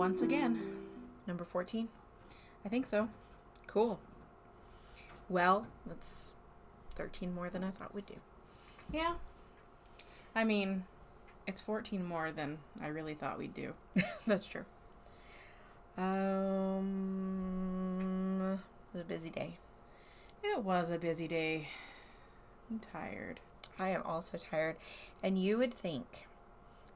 once again. Number 14? I think so. Cool. Well, that's 13 more than I thought we'd do. Yeah. I mean, it's 14 more than I really thought we'd do. That's true. It was a busy day. It was a busy day. I'm tired. I am also tired. And you would think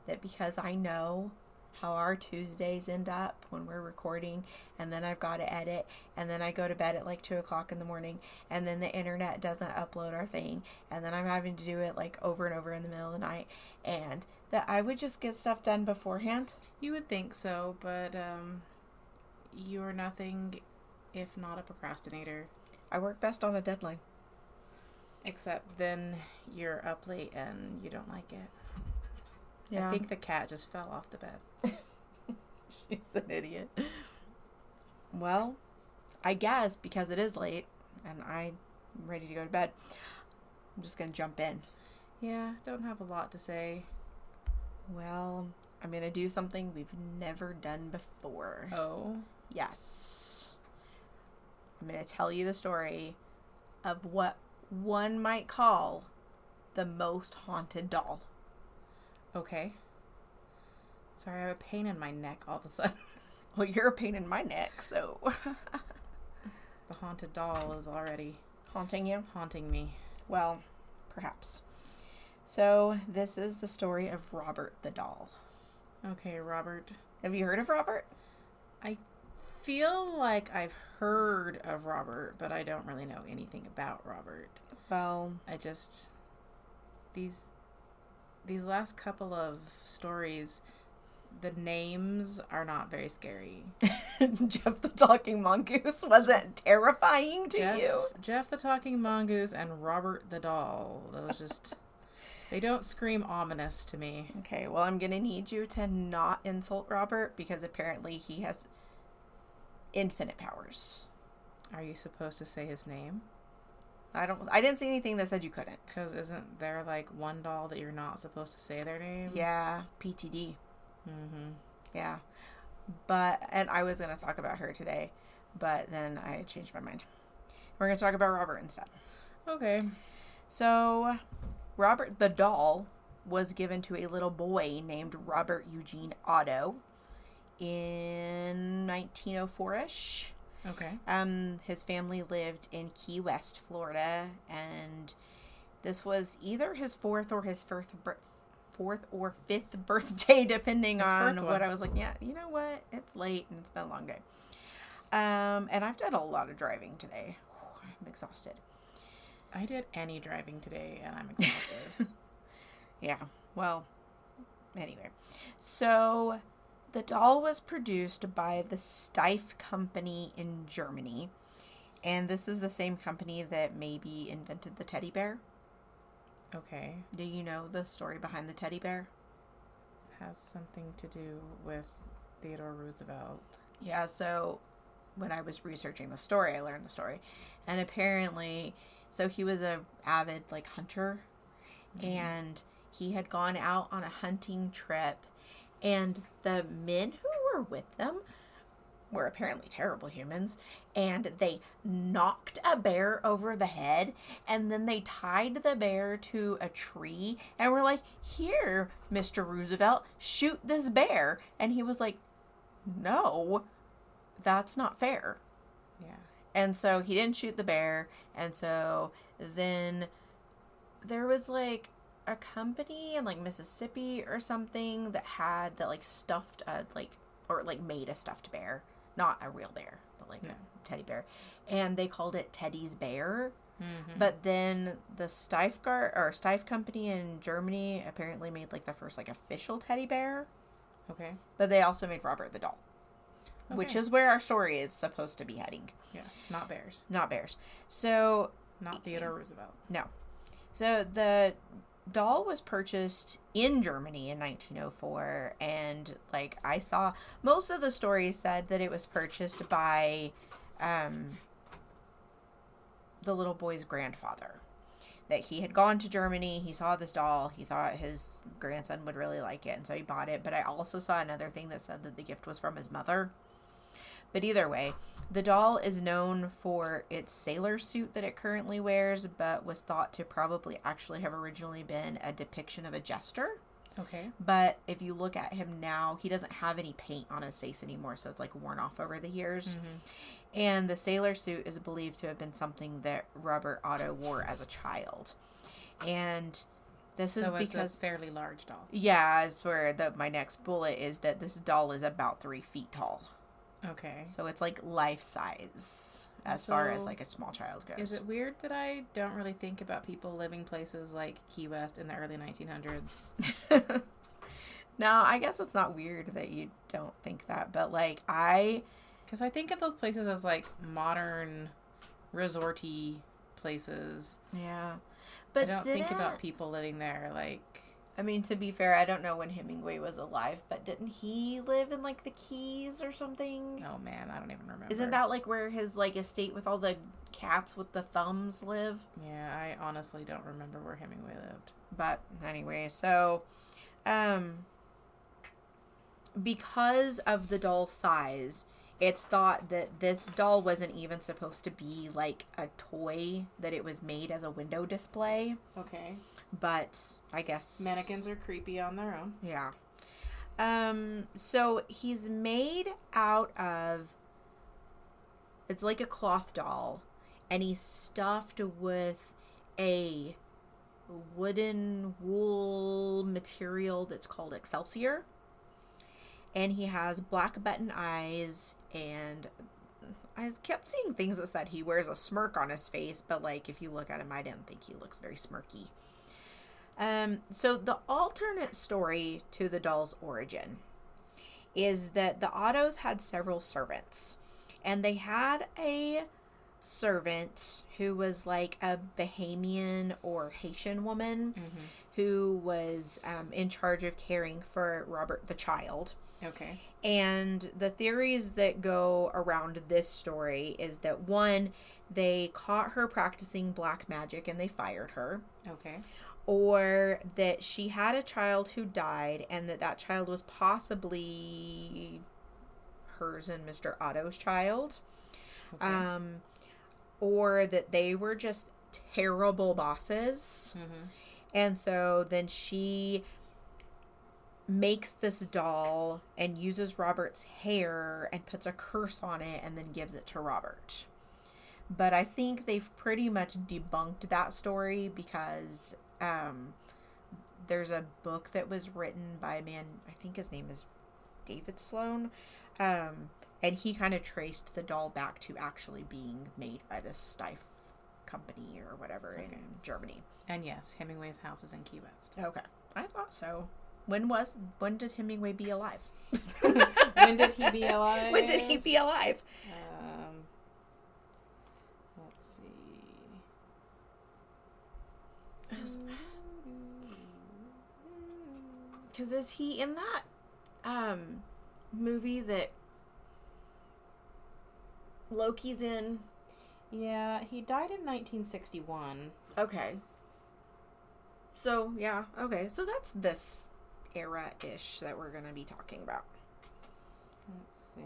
that because I know how our Tuesdays end up when we're recording, and then I've got to edit, and then I go to bed at like 2 o'clock in the morning, and then the internet doesn't upload our thing, and then I'm having to do it like over and over in the middle of the night, and that I would just get stuff done beforehand. You would think so, but you're nothing if not a procrastinator. I work best on a deadline. Except then you're up late and you don't like it. Yeah. I think the cat just fell off the bed. She's an idiot. Well, I guess because it is late and I'm ready to go to bed, I'm just going to jump in. Yeah, don't have a lot to say. Well, I'm going to do something we've never done before. Oh? Yes. I'm going to tell you the story of what one might call the most haunted doll. Okay. Sorry, I have a pain in my neck all of a sudden. Well, you're a pain in my neck, so. The haunted doll is already haunting you? Haunting me. Well, perhaps. So, this is the story of Robert the doll. Okay, Robert. Have you heard of Robert? I feel like I've heard of Robert, but I don't really know anything about Robert. Well, I just... These last couple of stories, the names are not very scary. Jeff the Talking Mongoose wasn't terrifying to you? Jeff the Talking Mongoose and Robert the Doll. Those just... They don't scream ominous to me. Okay, well, I'm going to need you to not insult Robert because apparently he has infinite powers. Are you supposed to say his name? I didn't see anything that said you couldn't. Because isn't there like one doll that you're not supposed to say their name? Yeah, PTD. Mm-hmm. Yeah. And I was going to talk about her today, but then I changed my mind. We're going to talk about Robert instead. Okay. So, Robert the doll was given to a little boy named Robert Eugene Otto in 1904-ish. Okay. His family lived in Key West, Florida, and this was either his fourth or fifth birthday, depending on what I was like. Yeah, you know what? It's late and it's been a long day. And I've done a lot of driving today. I'm exhausted. I did any driving today, and I'm exhausted. Yeah. Well, anyway, so. The doll was produced by the Steiff Company in Germany, and this is the same company that maybe invented the teddy bear. Okay. Do you know the story behind the teddy bear? It has something to do with Theodore Roosevelt. Yeah, so when I was researching the story, I learned the story. And apparently, so he was a avid, hunter, and he had gone out on a hunting trip. And the men who were with them were apparently terrible humans. And they knocked a bear over the head. And then they tied the bear to a tree. And were like, "Here, Mr. Roosevelt, shoot this bear." And he was like, "No, that's not fair." Yeah. And so he didn't shoot the bear. And so then there was a company in Mississippi or something that stuffed made a stuffed bear, not a real bear, but a teddy bear, and they called it Teddy's Bear. Mm-hmm. But then the Steiff Company in Germany apparently made the first official teddy bear. Okay. But they also made Robert the doll, which is where our story is supposed to be heading. Yes, not bears. Not bears. So not Theodore Roosevelt. No. So the doll was purchased in Germany in 1904, and I saw most of the stories said that it was purchased by the little boy's grandfather. that he had gone to Germany. He saw this doll. He thought his grandson would really like it, and so he bought it. But I also saw another thing that said that the gift was from his mother. But either way, the doll is known for its sailor suit that it currently wears, but was thought to probably actually have originally been a depiction of a jester. Okay. But if you look at him now, he doesn't have any paint on his face anymore, so it's like worn off over the years. And the sailor suit is believed to have been something that Robert Otto wore as a child. And this is because it's a fairly large doll. Yeah, is where my next bullet is that this doll is about 3 feet tall. Okay. So it's like life size as far as like a small child goes. Is it weird that I don't really think about people living places like Key West in the early 1900s? No, I guess it's not weird that you don't think that, but like because I think of those places as like modern resorty places. Yeah. But I don't think about people living there like... I mean, to be fair, I don't know when Hemingway was alive, but didn't he live in, like, the Keys or something? Oh, man, I don't even remember. Isn't that, like, where his, like, estate with all the cats with the thumbs live? Yeah, I honestly don't remember where Hemingway lived. But, anyway, so, because of the doll's size, it's thought that this doll wasn't even supposed to be, like, a toy, that it was made as a window display. Okay. But I guess mannequins are creepy on their own. Yeah. So he's made out of, it's like a cloth doll, and he's stuffed with a wooden wool material that's called Excelsior. And he has black button eyes, and I kept seeing things that said he wears a smirk on his face, but like if you look at him, I didn't think he looks very smirky. So the alternate story to the doll's origin is that the Ottos had several servants, and they had a servant who was like a Bahamian or Haitian woman who was in charge of caring for Robert the child. Okay. And the theories that go around this story is that, one, they caught her practicing black magic and they fired her. Okay. Or that she had a child who died, and that child was possibly hers and Mr. Otto's child. Okay. Or that they were just terrible bosses. And so then she makes this doll and uses Robert's hair and puts a curse on it and then gives it to Robert. But I think they've pretty much debunked that story because there's a book that was written by a man, I think his name is David Sloan, and he kind of traced the doll back to actually being made by this Steiff company or whatever in Germany. And yes, Hemingway's house is in Key West. Okay. I thought so. When did Hemingway be alive? When did he be alive? When did he be alive? Let's see. Because is he in that movie that Loki's in? Yeah, he died in 1961. Okay. So, yeah, okay. So that's this era-ish that we're going to be talking about. Let's see.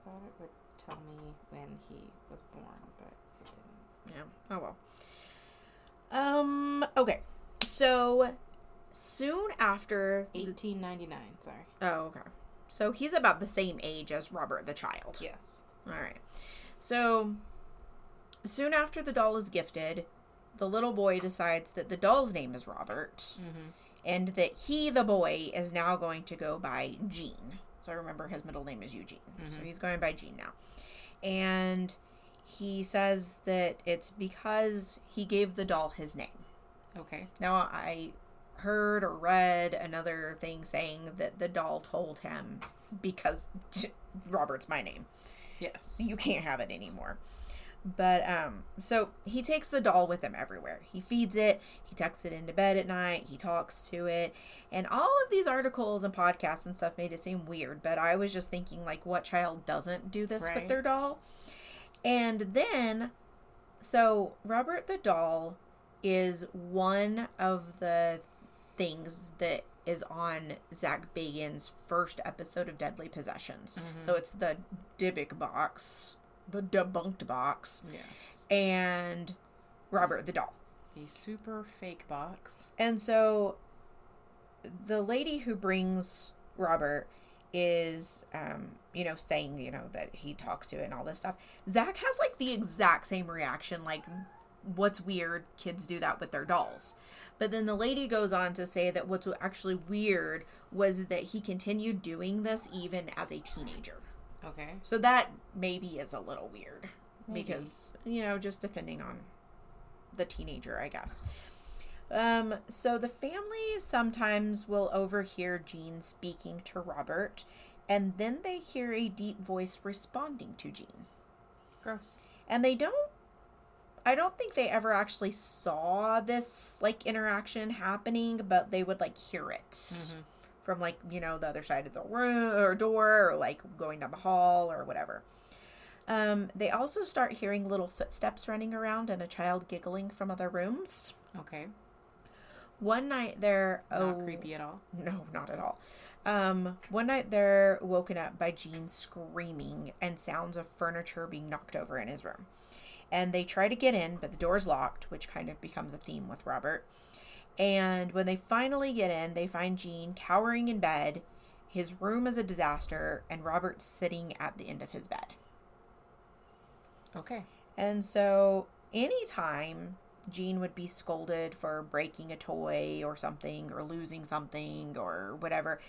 I thought it would tell me when he was born, but it didn't. Yeah. Oh, well. Okay. So, soon after... 1899, sorry. Oh, okay. So, he's about the same age as Robert the child. Yes. All right. So, soon after the doll is gifted, the little boy decides that the doll's name is Robert, and that he, the boy, is now going to go by Gene. So, remember, his middle name is Eugene. So, he's going by Gene now. And he says that it's because he gave the doll his name. Okay. Now, I heard or read another thing saying that the doll told him, because Robert's my name. Yes. You can't have it anymore. But, so he takes the doll with him everywhere. He feeds it. He tucks it into bed at night. He talks to it. And all of these articles and podcasts and stuff made it seem weird. But I was just thinking, like, what child doesn't do this with their doll? And then So, Robert the Doll is one of the things that is on Zach Bagans' first episode of Deadly Possessions. Mm-hmm. So, it's the Dybbuk box, the debunked box, Yes. and Robert the Doll. The super fake box. And so, the lady who brings Robert is, saying, that he talks to it and all this stuff. Zach has, like, the exact same reaction, like, what's weird, kids do that with their dolls. But then the lady goes on to say that what's actually weird was that he continued doing this even as a teenager. Okay. So that maybe is a little weird. Maybe. Because, just depending on the teenager, I guess. So the family sometimes will overhear Jean speaking to Robert, and then they hear a deep voice responding to Jean. Gross. And I don't think they ever actually saw this, like, interaction happening, but they would, like, hear it from, like, the other side of the room or door, or, like, going down the hall or whatever. They also start hearing little footsteps running around and a child giggling from other rooms. Okay. One night they're... Not creepy at all. No, not at all. One night they're woken up by Jean screaming and sounds of furniture being knocked over in his room. And they try to get in, but the door's locked, which kind of becomes a theme with Robert. And when they finally get in, they find Jean cowering in bed. His room is a disaster, and Robert's sitting at the end of his bed. Okay. And so anytime Jean would be scolded for breaking a toy or something, or losing something or whatever,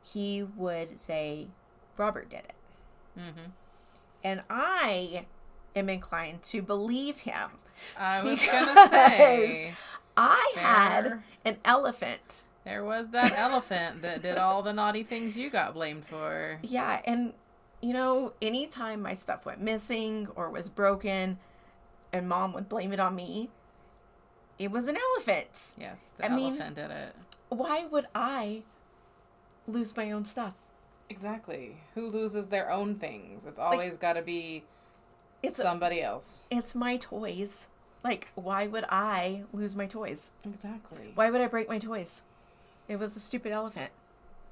he would say, Robert did it. Mm-hmm. And I am inclined to believe him. I was gonna say, I had an elephant. There was that elephant that did all the naughty things you got blamed for. Yeah, and anytime my stuff went missing or was broken and Mom would blame it on me, it was an elephant. Yes, the elephant did it. Why would I lose my own stuff? Exactly. Who loses their own things? It's always got to be somebody else. It's my toys. Like, why would I lose my toys? Exactly. Why would I break my toys? It was a stupid elephant.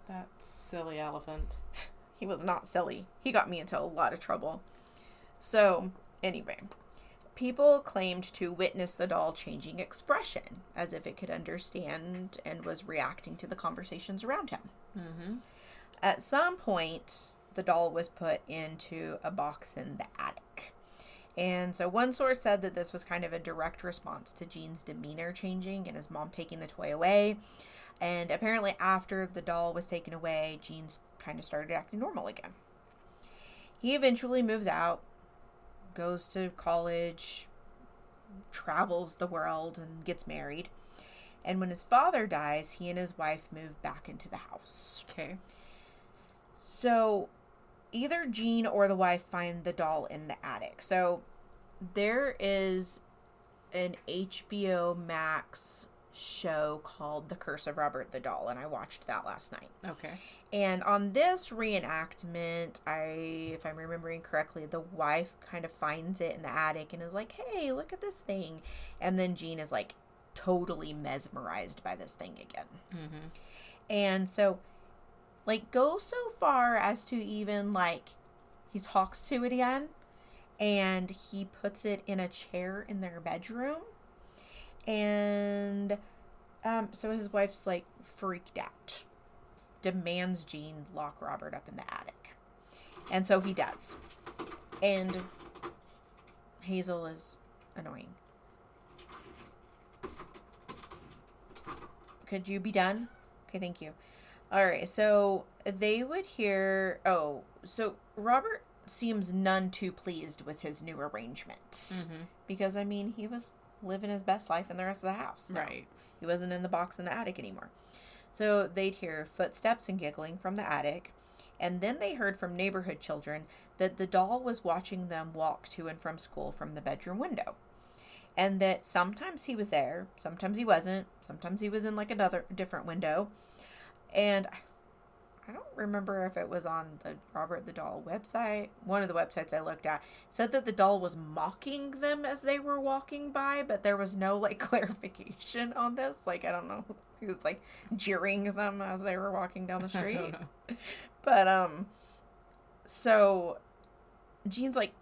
That silly elephant. He was not silly. He got me into a lot of trouble. So, anyway, people claimed to witness the doll changing expression, as if it could understand and was reacting to the conversations around him. Mm-hmm. At some point, the doll was put into a box in the attic. And so one source said that this was kind of a direct response to Jean's demeanor changing and his mom taking the toy away. And apparently after the doll was taken away, Jean kind of started acting normal again. He eventually moves out, goes to college, travels the world, and gets married. And when his father dies, he and his wife move back into the house. Okay. So either Jean or the wife find the doll in the attic. So there is an HBO Max show called The Curse of Robert the Doll, and I watched that last night. Okay. And on this reenactment, if I'm remembering correctly, the wife kind of finds it in the attic and is like, hey, look at this thing. And then Jean is like totally mesmerized by this thing again. Mm-hmm. And so, like, go so far as to even, like, he talks to it again, and he puts it in a chair in their bedroom. And so his wife's, like, freaked out. Demands Jean lock Robert up in the attic. And so he does. And Hazel is annoying. Could you be done? Okay, thank you. All right, so they would hear... Oh, so Robert seems none too pleased with his new arrangement. Mm-hmm. Because, I mean, he was living his best life in the rest of the house. No, Right. he wasn't in the box in the attic anymore. So they'd hear footsteps and giggling from the attic. And then they heard from neighborhood children that the doll was watching them walk to and from school from the bedroom window. And that sometimes he was there, sometimes he wasn't, sometimes he was in like another different window. And I don't remember if it was on the Robert the Doll website. One of the websites I looked at said that the doll was mocking them as they were walking by, but there was no, like, clarification on this. Like, I don't know. He was, like, jeering them as they were walking down the street. I don't know. But, so Gene's like,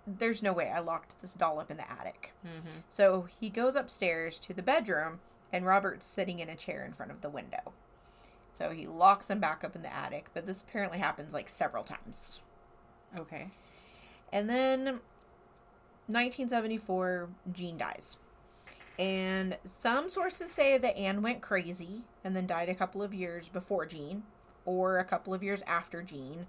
there's no way I locked this doll up in the attic. Mm-hmm. So he goes upstairs to the bedroom, and Robert's sitting in a chair in front of the window. So he locks him back up in the attic, but this apparently happens like several times. Okay. And then 1974, Gene dies. And some sources say that Anne went crazy and then died a couple of years before Gene, or a couple of years after Gene.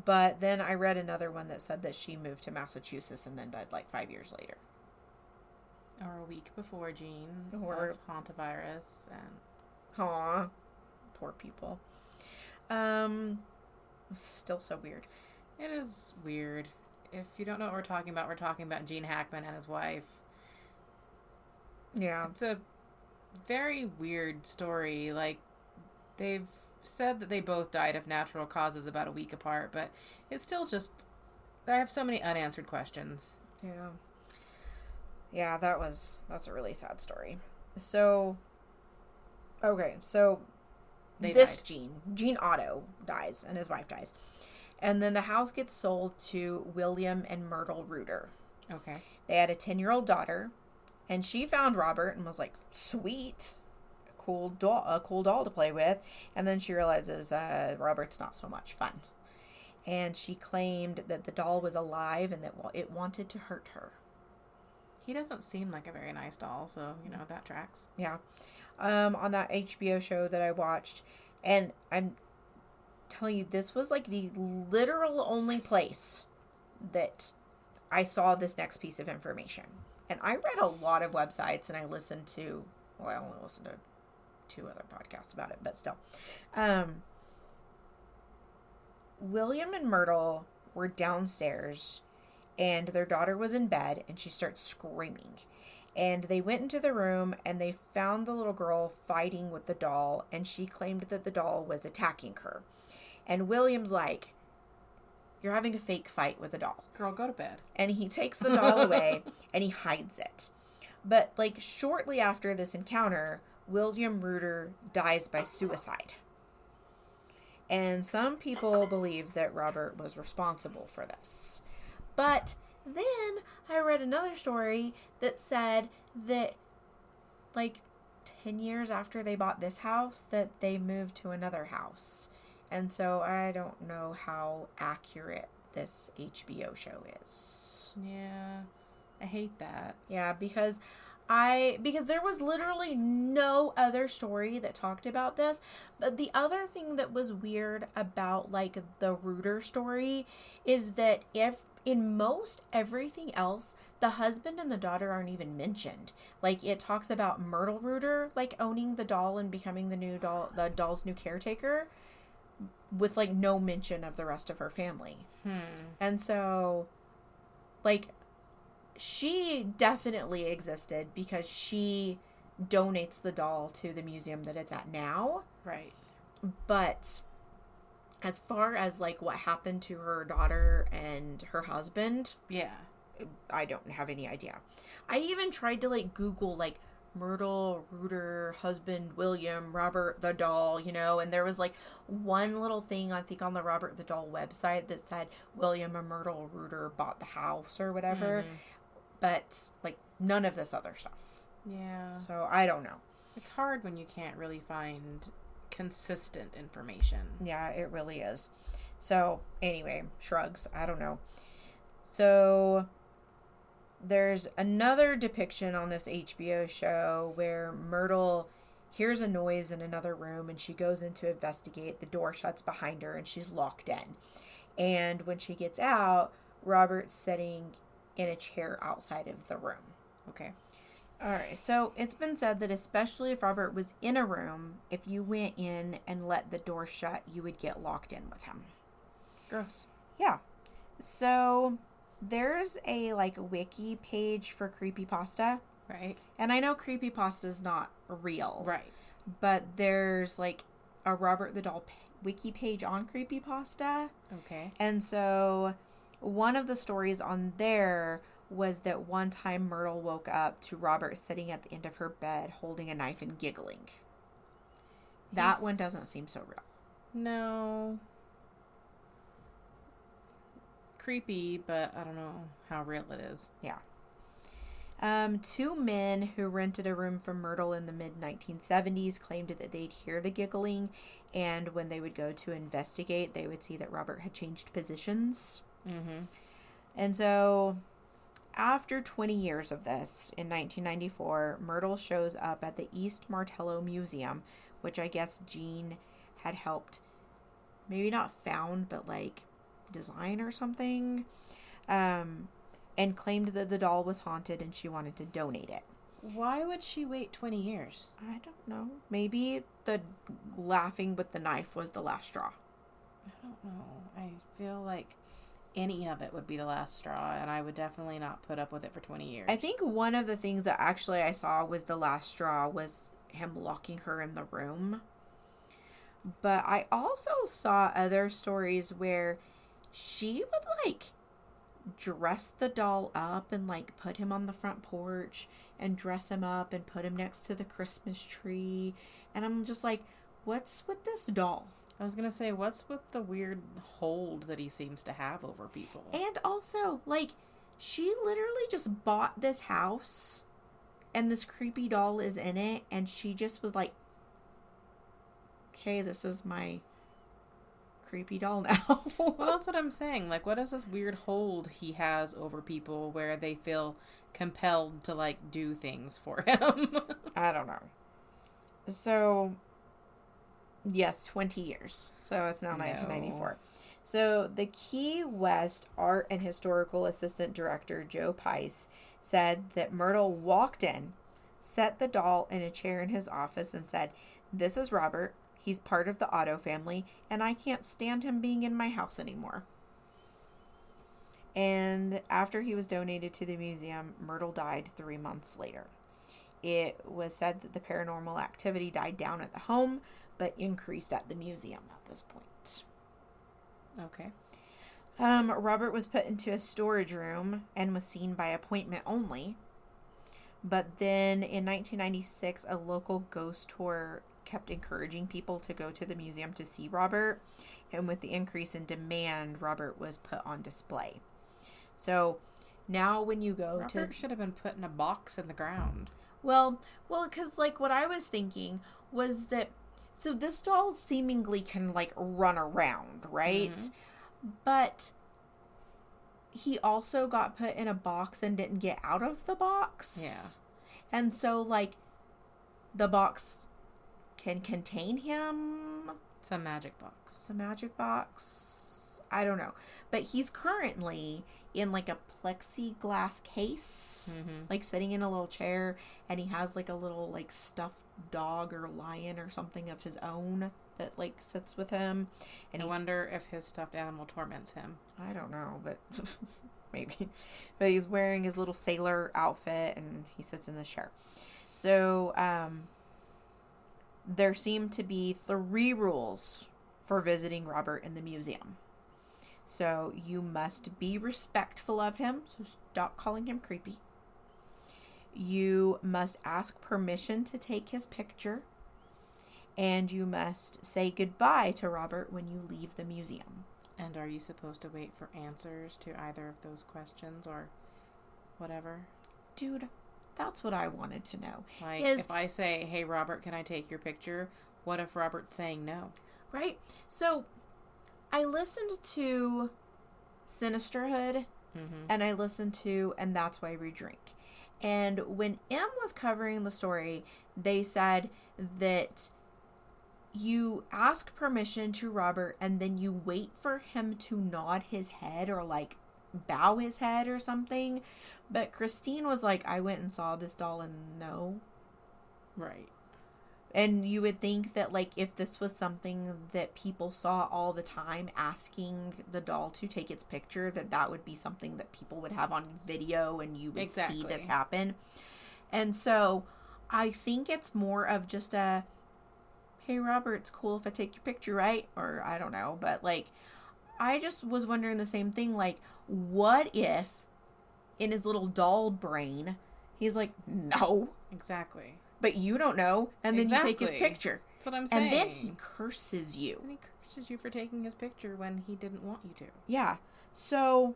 But then I read another one that said that she moved to Massachusetts and then died like 5 years later. Or a week before Gene. Or of hantavirus and... Aw. Poor people. Still so weird. It is weird. If you don't know what we're talking about Gene Hackman and his wife. Yeah. It's a very weird story. Like, they've said that they both died of natural causes about a week apart, but it's still just... I have so many unanswered questions. Yeah. Yeah, that's a really sad story. So, okay, so... This Gene Otto dies, and his wife dies. And then the house gets sold to William and Myrtle Reuter. Okay. They had a 10-year-old daughter, and she found Robert and was like, sweet, a cool doll to play with. And then she realizes Robert's not so much fun. And she claimed that the doll was alive and that it wanted to hurt her. He doesn't seem like a very nice doll, so, that tracks. Yeah. On that HBO show that I watched. And I'm telling you, this was like the literal only place that I saw this next piece of information. And I read a lot of websites and I listened to, I only listened to 2 other podcasts about it, but still. William and Myrtle were downstairs and their daughter was in bed and she starts screaming. And they went into the room and they found the little girl fighting with the doll, and she claimed that the doll was attacking her. And William's like, you're having a fake fight with a doll. Girl, go to bed. And he takes the doll away and he hides it. But like shortly after this encounter, William Reuter dies by suicide. And some people believe that Robert was responsible for this. But then I read another story that said that, like, 10 years after they bought this house, that they moved to another house. And so I don't know how accurate this HBO show is. Yeah, I hate that. Yeah, because there was literally no other story that talked about this. But the other thing that was weird about, like, the Reuter story is that in most everything else, the husband and the daughter aren't even mentioned. Like, it talks about Myrtle Reuter, like, owning the doll and becoming the doll's new caretaker, with, like, no mention of the rest of her family. And so, like, she definitely existed because she donates the doll to the museum that it's at now. Right. But as far as, like, what happened to her daughter and her husband, yeah, I don't have any idea. I even tried to, like, Google, like, Myrtle Reuter, husband William, Robert the doll, and there was, like, one little thing, I think, on the Robert the doll website that said William and Myrtle Reuter bought the house or whatever. Mm-hmm. But, like, none of this other stuff. Yeah. So, I don't know. It's hard when you can't really find consistent information. Yeah, it really is. So, anyway, shrugs. I don't know. So, there's another depiction on this HBO show where Myrtle hears a noise in another room and she goes in to investigate. The door shuts behind her and she's locked in. And when she gets out, Robert's sitting in a chair outside of the room. Okay. All right. So it's been said that especially if Robert was in a room, if you went in and let the door shut, you would get locked in with him. Gross. Yeah. So there's a, like, wiki page for creepypasta. Right. And I know creepypasta is not real. Right. But there's, like, a Robert the Doll wiki page on creepypasta. Okay. And so one of the stories on there was that one time Myrtle woke up to Robert sitting at the end of her bed holding a knife and giggling. That one doesn't seem so real. No. Creepy, but I don't know how real it is. Yeah. Two men who rented a room from Myrtle in the mid-1970s claimed that they'd hear the giggling, and when they would go to investigate, they would see that Robert had changed positions. Mm-hmm. And so, after 20 years of this, in 1994, Myrtle shows up at the East Martello Museum, which I guess Jean had helped, maybe not found, but like design or something. And claimed that the doll was haunted and she wanted to donate it. Why would she wait 20 years? I don't know. Maybe the laughing with the knife was the last straw. I don't know. I feel like any of it would be the last straw, and I would definitely not put up with it for 20 years. I think one of the things that actually I saw was the last straw was him locking her in the room. But I also saw other stories where she would like dress the doll up and like put him on the front porch and dress him up and put him next to the Christmas tree. And I'm just like, what's with this doll? I was going to say, what's with the weird hold that he seems to have over people? And also, like, she literally just bought this house and this creepy doll is in it, and she just was like, okay, this is my creepy doll now. Well, that's what I'm saying. Like, what is this weird hold he has over people where they feel compelled to, like, do things for him? I don't know. So, yes, 20 years. So, it's now 1994. So, the Key West Art and Historical Assistant Director, Joe Pice, said that Myrtle walked in, set the doll in a chair in his office, and said, "This is Robert. He's part of the Otto family, and I can't stand him being in my house anymore." And after he was donated to the museum, Myrtle died 3 months later. It was said that the paranormal activity died down at the home, but increased at the museum at this point. Okay. Robert was put into a storage room and was seen by appointment only. But then in 1996, a local ghost tour kept encouraging people to go to the museum to see Robert, and with the increase in demand, Robert was put on display. So now when you go Robert should have been put in a box in the ground. well, because like what I was thinking was that, so this doll seemingly can like run around, right? Mm-hmm. But he also got put in a box and didn't get out of the box. Yeah. And so like the box can contain him. It's a magic box. It's a magic box. I don't know. But he's currently in like a plexiglass case, like sitting in a little chair, and he has like a little like stuffed dog or lion or something of his own that like sits with him. And I wonder if his stuffed animal torments him. I don't know, but maybe. But he's wearing his little sailor outfit and he sits in the chair. So, there seem to be 3 rules for visiting Robert in the museum. So you must be respectful of him, so stop calling him creepy. You must ask permission to take his picture. And you must say goodbye to Robert when you leave the museum. And are you supposed to wait for answers to either of those questions or whatever? Dude, that's what I wanted to know. Like, if I say, "Hey, Robert, can I take your picture?" What if Robert's saying no? Right? So, I listened to Sinisterhood, and I listened to And That's Why We Drink. And when M was covering the story, they said that you ask permission to Robert, and then you wait for him to nod his head or, like, bow his head or something. But Christine was like, I went and saw this doll and no. Right. And you would think that, like, if this was something that people saw all the time, asking the doll to take its picture, that would be something that people would have on video and you would see this happen. And so I think it's more of just a, hey, Robert, it's cool if I take your picture, right? Or I don't know. But, like, I just was wondering the same thing. Like, what if in his little doll brain, he's like, no. Exactly. But you don't know. And then you take his Exactly. picture. That's what I'm saying. And then he curses you. And he curses you for taking his picture when he didn't want you to. Yeah. So,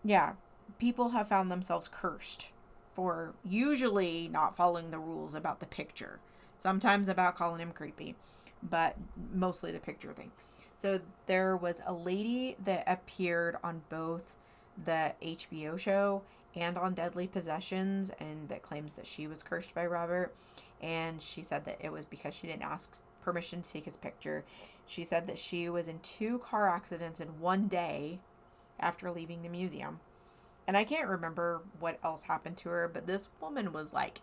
yeah. People have found themselves cursed for usually not following the rules about the picture. Sometimes about calling him creepy. But mostly the picture thing. So there was a lady that appeared on both the HBO show and on Deadly Possessions, and that claims that she was cursed by Robert. And she said that it was because she didn't ask permission to take his picture. She said that she was in 2 car accidents in one day after leaving the museum. And I can't remember what else happened to her, but this woman was like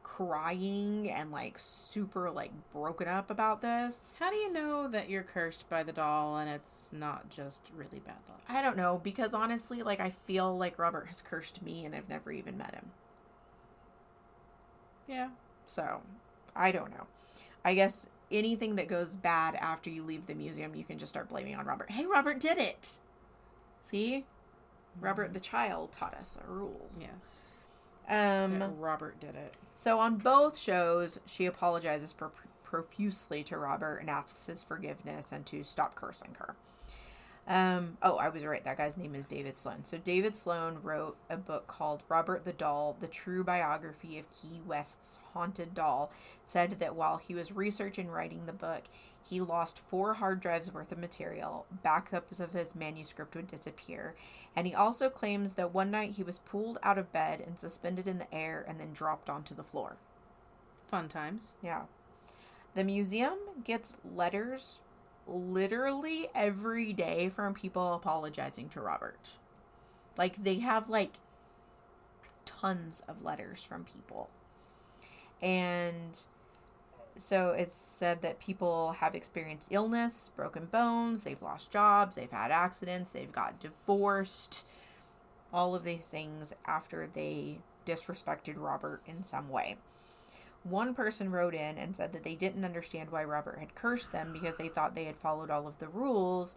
crying and like super like broken up about this. How do you know that you're cursed by the doll and it's not just really bad luck? I don't know, because honestly, like, I feel like Robert has cursed me and I've never even met him. Yeah. So, I don't know. I guess anything that goes bad after you leave the museum, you can just start blaming on Robert. Hey, Robert did it! See? Robert the child taught us a rule. Yes. That Robert did it. So on both shows, she apologizes profusely to Robert and asks his forgiveness and to stop cursing her. I was right. That guy's name is David Sloan. So David Sloan wrote a book called Robert the Doll, The True Biography of Key West's Haunted Doll, said that while he was researching and writing the book, he lost 4 hard drives worth of material. Backups of his manuscript would disappear. And he also claims that one night he was pulled out of bed and suspended in the air and then dropped onto the floor. Fun times. Yeah. The museum gets letters literally every day from people apologizing to Robert. Like, they have, like, tons of letters from people. And so it's said that people have experienced illness, broken bones, they've lost jobs, they've had accidents, they've got divorced, all of these things after they disrespected Robert in some way. One person wrote in and said that they didn't understand why Robert had cursed them because they thought they had followed all of the rules,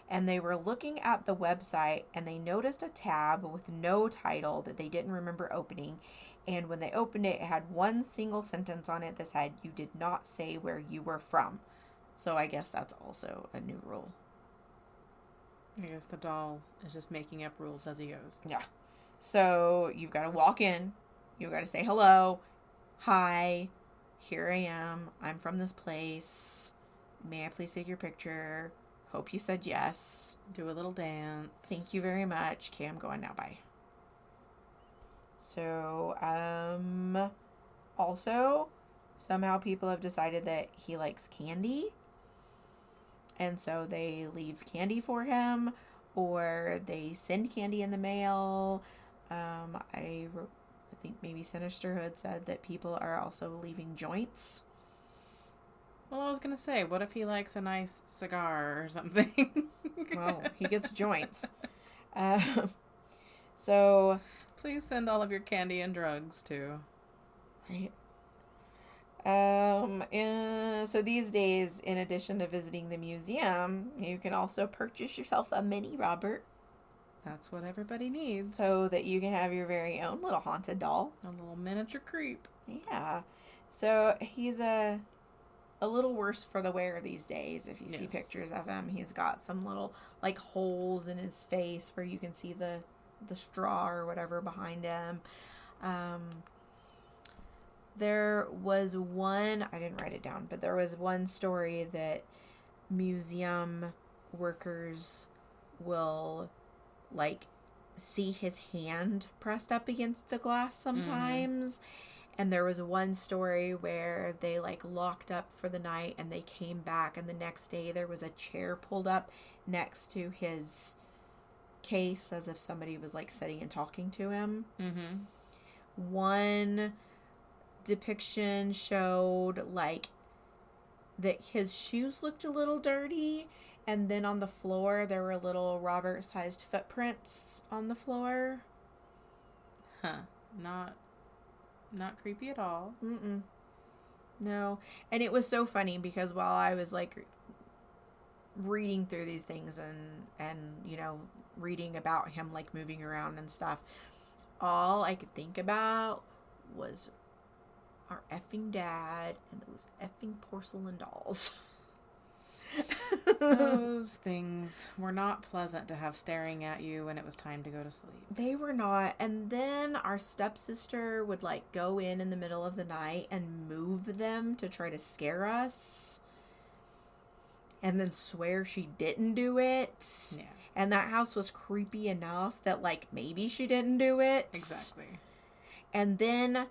and they were looking at the website and they noticed a tab with no title that they didn't remember opening, and when they opened it, it had one single sentence on it that said, "You did not say where you were from." So I guess that's also a new rule. I guess the doll is just making up rules as he goes. Yeah. So you've got to walk in, you've got to say hello, hi, here I am, I'm from this place, may I please take your picture, hope you said yes, Do a little dance. thank you very much, okay, I'm going now, bye. So, also, somehow people have decided that he likes candy, and so they leave candy for him, or they send candy in the mail. I think maybe Sinisterhood said that people are also leaving joints. Well, I was going to say, what if he likes a nice cigar or something? Well, he gets joints. So... Please send all of your candy and drugs, too. Right. So these days, in addition to visiting the museum, you can also purchase yourself a mini Robert. That's what everybody needs. So that you can have your very own little haunted doll. A little miniature creep. Yeah. So he's a little worse for the wear these days. If you see pictures of him, he's got some little like holes in his face where you can see the straw or whatever behind him. There was one, I didn't write it down, but there was one story that museum workers will like see his hand pressed up against the glass sometimes. And there was one story where they like locked up for the night and they came back, and the next day there was a chair pulled up next to his case as if somebody was like sitting and talking to him. One depiction showed like that his shoes looked a little dirty, and then on the floor there were little Robert-sized footprints on the floor. Huh. Not creepy at all. No. And it was so funny because while I was like reading through these things and you know, reading about him like moving around and stuff, all I could think about was our effing dad and those effing porcelain dolls. Those things were not pleasant to have staring at you when it was time to go to sleep. They were not. And then our stepsister would like go in the middle of the night and move them to try to scare us. And then swear she didn't do it. Yeah. And that house was creepy enough that like maybe she didn't do it. Exactly. And then,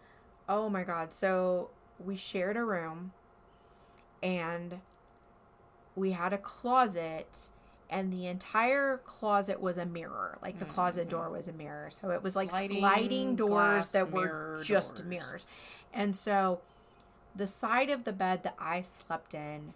oh my God. So we shared a room and we had a closet, and the entire closet was a mirror. Like the closet door was a mirror. So it was like sliding doors that were just mirrors. And so the side of the bed that I slept in,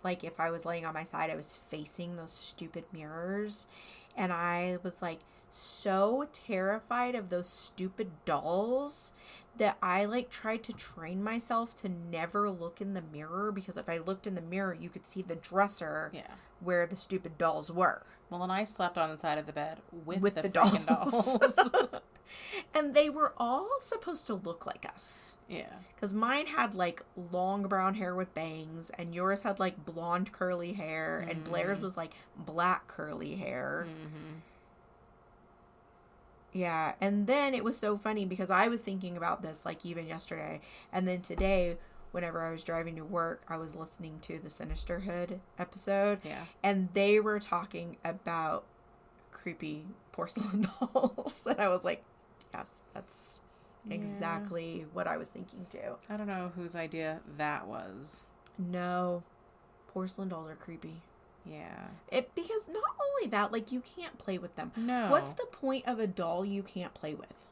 like if I was laying on my side, I was facing those stupid mirrors. And I was like so terrified of those stupid dolls that I like tried to train myself to never look in the mirror, because if I looked in the mirror, you could see the dresser where the stupid dolls were. Well, and I slept on the side of the bed with the freaking dolls. And they were all supposed to look like us. Yeah. Because mine had like long brown hair with bangs, and yours had like blonde curly hair, and Blair's was like black curly hair. Mm-hmm. Yeah, and then it was so funny because I was thinking about this like even yesterday, and then today whenever I was driving to work, I was listening to the Sinisterhood episode, and they were talking about creepy porcelain dolls, and I was like, yes, that's exactly what I was thinking too. I don't know whose idea that was. No, porcelain dolls are creepy. Yeah. Because not only that, like, you can't play with them. No. What's the point of a doll you can't play with?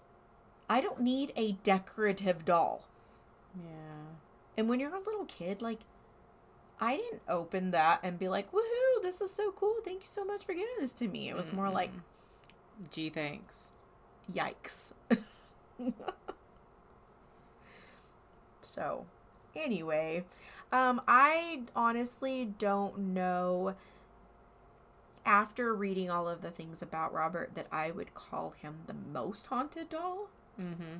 I don't need a decorative doll. Yeah. And when you're a little kid, like, I didn't open that and be like, woohoo, this is so cool. Thank you so much for giving this to me. It was more like, gee, thanks. Yikes. So, anyway, I honestly don't know, after reading all of the things about Robert, that I would call him the most haunted doll. Mm-hmm.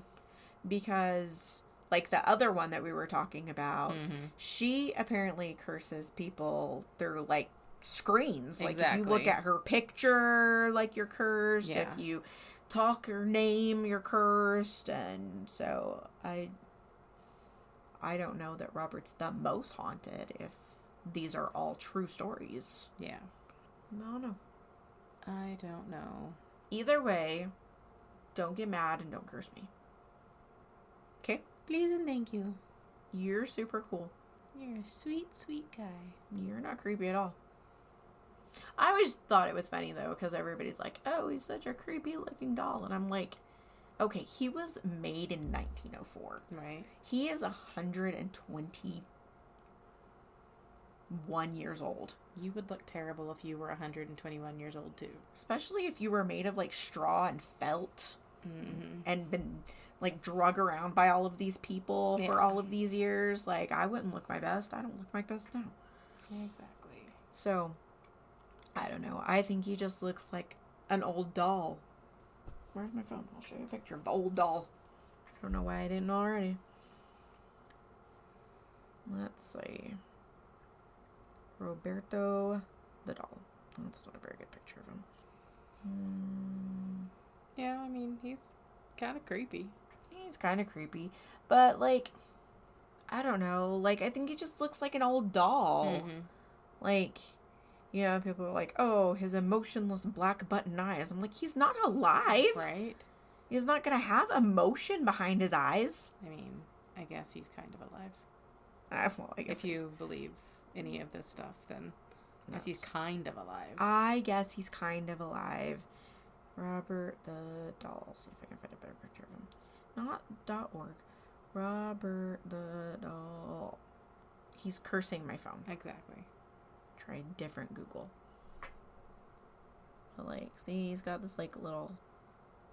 Because, like the other one that we were talking about, she apparently curses people through, like, screens. Like, if you look at her picture, like, you're cursed. Yeah. If you talk her name, you're cursed. And so, I don't know that Robert's the most haunted if these are all true stories. Yeah. No. I don't know. Either way, don't get mad and don't curse me. Okay? Please and thank you. You're super cool. You're a sweet, sweet guy. You're not creepy at all. I always thought it was funny, though, because everybody's like, oh, he's such a creepy looking doll. And I'm like, okay, he was made in 1904. Right. He is 121 years old. You would look terrible if you were 121 years old, too. Especially if you were made of, like, straw and felt. And been, like, drug around by all of these people for all of these years. Like, I wouldn't look my best. I don't look my best now. Exactly. So, I don't know. I think he just looks like an old doll. Where's my phone? I'll show you a picture of the old doll. I don't know why I didn't know already. Let's see. Roberto the doll. That's not a very good picture of him. Yeah, I mean, he's kind of creepy. He's kind of creepy. But, like, I don't know. Like, I think he just looks like an old doll. Like, you know, people are like, oh, his emotionless black button eyes. I'm like, he's not alive. Right. He's not going to have emotion behind his eyes. I mean, I guess he's kind of alive. Well, I guess if you believe any of this stuff, then I guess he's kind of alive. I guess he's kind of alive. Robert the doll. See if I can find a better picture of him. Not .org. Robert the doll. He's cursing my phone. Exactly. Try a different Google. But, like, see, he's got this, like, little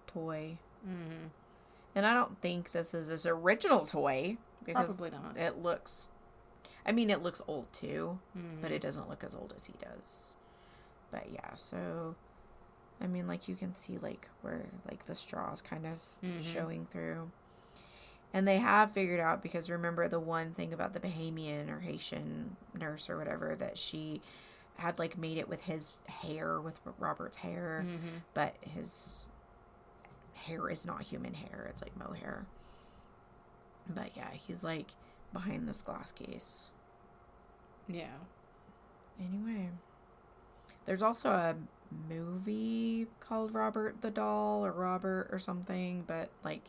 toy. And I don't think this is his original toy. Because Probably not. it looks old too, Mm-hmm. but it doesn't look as old as he does. But yeah, so, I mean, like, you can see, like, where, like, the straw is kind of showing through. And they have figured out, because remember the one thing about the Bahamian or Haitian nurse or whatever, that she had, like, made it with his hair, with Robert's hair, but his hair is not human hair. It's, like, mohair. But yeah, he's, like, behind this glass case. Yeah. Anyway, there's also a movie called Robert the Doll or Robert or something, but, like,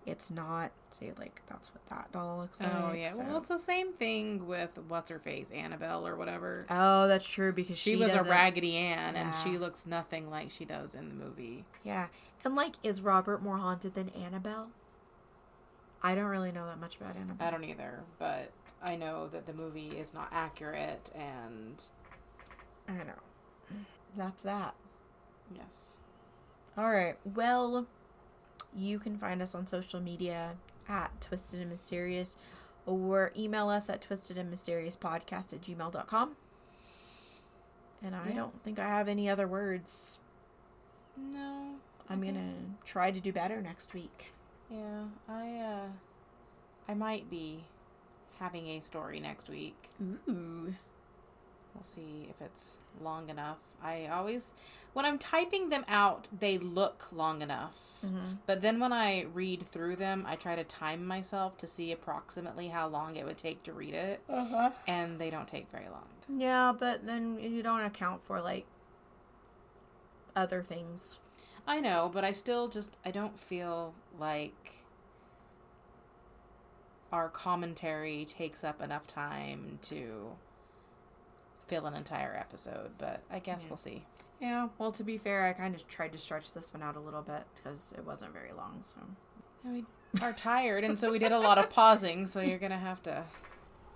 it's not, say, like, that's what that doll looks like. Oh, yeah. So. Well, it's the same thing with what's-her-face, Annabelle or whatever. Oh, that's true, because she was a Raggedy Ann, and she looks nothing like she does in the movie. Yeah. And, like, is Robert more haunted than Annabelle? I don't really know that much about Annabelle. I don't either, but I know that the movie is not accurate, and... I know. That's that. Yes. All right. Well, you can find us on social media at Twisted and Mysterious, or email us at twistedandmysteriousparcast@gmail.com. And I don't think I have any other words. No. I'm going to try to do better next week. Yeah, I might be having a story next week. Ooh. We'll see if it's long enough. When I'm typing them out, they look long enough. Mm-hmm. But then when I read through them, I try to time myself to see approximately how long it would take to read it. Uh-huh. And they don't take very long. Yeah, but then you don't account for, like, other things. I know, but I don't feel like our commentary takes up enough time to fill an entire episode, but I guess we'll see. Yeah, well, to be fair, I kind of tried to stretch this one out a little bit because it wasn't very long, so. And we are tired, and so we did a lot of pausing, so you're going to have to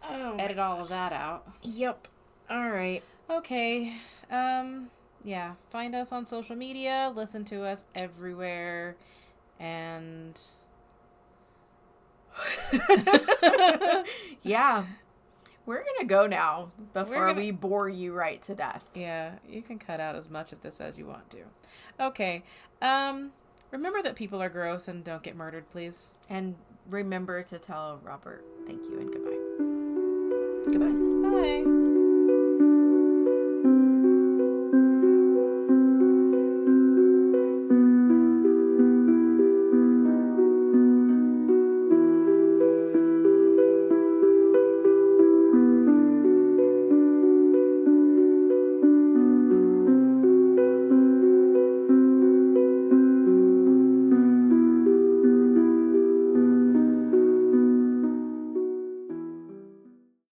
edit all of that out. Yep. All right. Okay. Yeah, find us on social media, listen to us everywhere, and... Yeah. We're going to go now before we bore you right to death. Yeah, you can cut out as much of this as you want to. Okay. Remember that people are gross and don't get murdered, please. And remember to tell Robert thank you and goodbye. Goodbye. Bye.